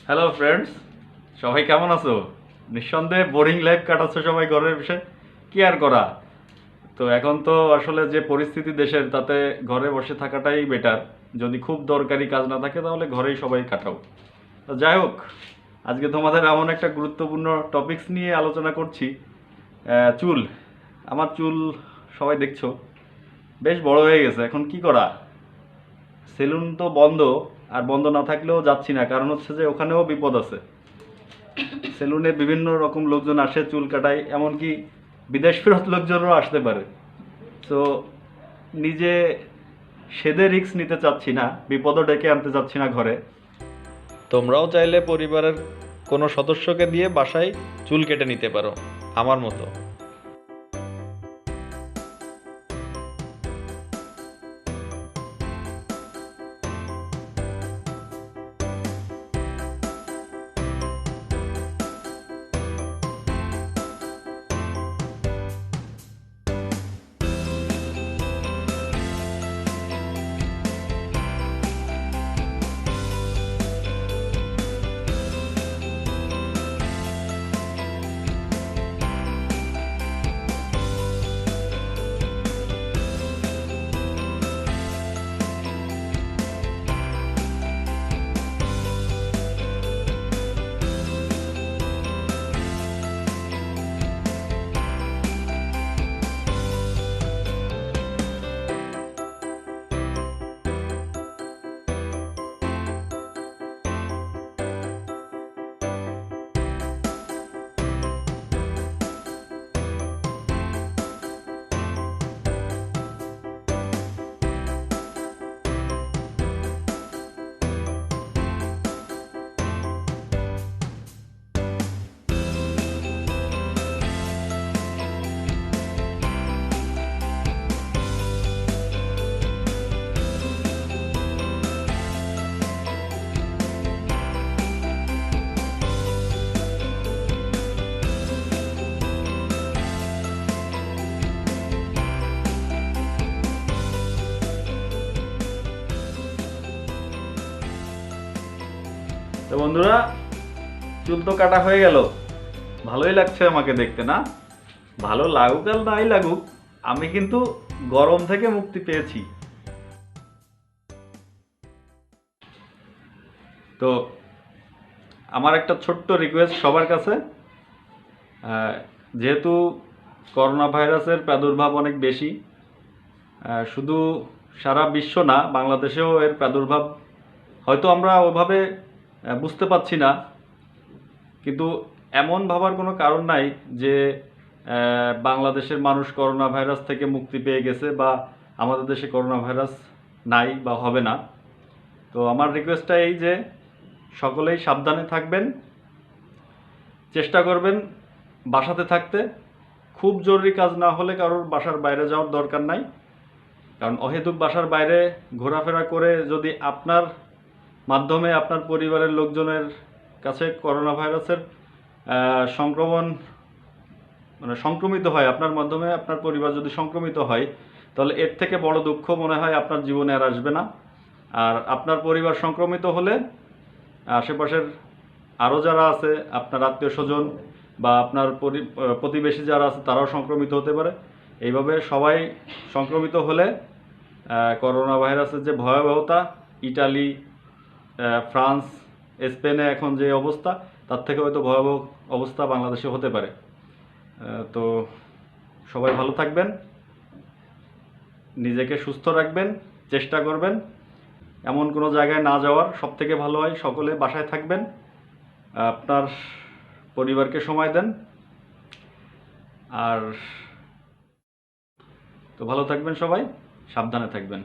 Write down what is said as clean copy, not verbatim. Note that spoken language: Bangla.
হ্যালো ফ্রেন্ডস, সবাই কেমন আছো? নিঃসন্দেহে বোরিং লাইফ কাটাচ্ছ সবাই ঘরের বিষয়ে। কি আর করা, তো এখন তো আসলে যে পরিস্থিতি দেশের, তাতে ঘরে বসে থাকাটাই বেটার। যদি খুব দরকারি কাজ না থাকে তাহলে ঘরেই সবাই কাটাও। তো যাই হোক, আজকে তোমাদের এমন একটা গুরুত্বপূর্ণ টপিকস নিয়ে আলোচনা করছি। চুল। আমার চুল সবাই দেখছো বেশ বড় হয়ে গেছে। এখন কি করা? সেলুন তো বন্ধ, আর বন্ধ না থাকলেও যাচ্ছি না, কারণ হচ্ছে যে ওখানেও বিপদ আছে। সেলুনে বিভিন্ন রকম লোকজন আসে চুল কাটায়, এমনকি বিদেশ ফেরত লোকজনও আসতে পারে। তো নিজে সেদে রিস্ক নিতে চাচ্ছি না, বিপদও ডেকে আনতে চাচ্ছি না ঘরে। তোমরাও চাইলে পরিবারের কোনো সদস্যকে দিয়ে বাসায় চুল কেটে নিতে পারো আমার মতো। তো বন্ধুরা, চুল তো কাটা হয়ে গেল। ভালোই লাগছে আমাকে দেখতে, না? ভালো লাগুক আর নাই লাগুক, আমি কিন্তু গরম থেকে মুক্তি পেয়েছি। তো আমার একটা ছোট্ট রিকোয়েস্ট সবার কাছে। যেহেতু করোনা ভাইরাসের প্রাদুর্ভাব অনেক বেশি, শুধু সারা বিশ্ব না, বাংলাদেশেও এর প্রাদুর্ভাব হয়তো আমরা ওভাবে বুঝতে পারছি না, কিন্তু এমন ভাবার কোনো কারণ নাই যে বাংলাদেশের মানুষ করোনা ভাইরাস থেকে মুক্তি পেয়ে গেছে বা আমাদের দেশে করোনা ভাইরাস নাই বা হবে না। তো আমার রিকোয়েস্টটা এই যে সকলেই সাবধানে থাকবেন, চেষ্টা করবেন বাসাতে থাকতে। খুব জরুরি কাজ না হলে কারোর বাসার বাইরে যাওয়ার দরকার নাই, কারণ অহেতুক বাসার বাইরে ঘোরাফেরা করে যদি আপনার মাধ্যমে আপনার পরিবারের লোকজনের কাছে করোনা ভাইরাসের সংক্রমণ সংক্রমিত হয়, আপনার মাধ্যমে আপনার পরিবার যদি সংক্রমিত হয়, তাহলে এর থেকে বড় দুঃখ মনে হয় আপনার জীবনে আর আসবে না। আর আপনার পরিবার সংক্রমিত হলে আশেপাশের আরও যারা আছে, আপনার আত্মীয় স্বজন বা আপনার প্রতিবেশী যারা আছে, তারাও সংক্রমিত হতে পারে। এইভাবে সবাই সংক্রমিত হলে করোনা ভাইরাসের যে ভয়াবহতা, ইটালি, ফ্রান্স, স্পেনে এখন যে অবস্থা, তার থেকে হয়তো ভয়াবহ অবস্থা বাংলাদেশে হতে পারে। তো সবাই ভালো থাকবেন, নিজেকে সুস্থ রাখবেন, চেষ্টা করবেন এমন কোনো জায়গায় না যাওয়ার। সবথেকে ভালো হয় সকলে বাসায় থাকবেন, আপনার পরিবারকে সময় দেন। আর তো ভালো থাকবেন সবাই, সাবধানে থাকবেন।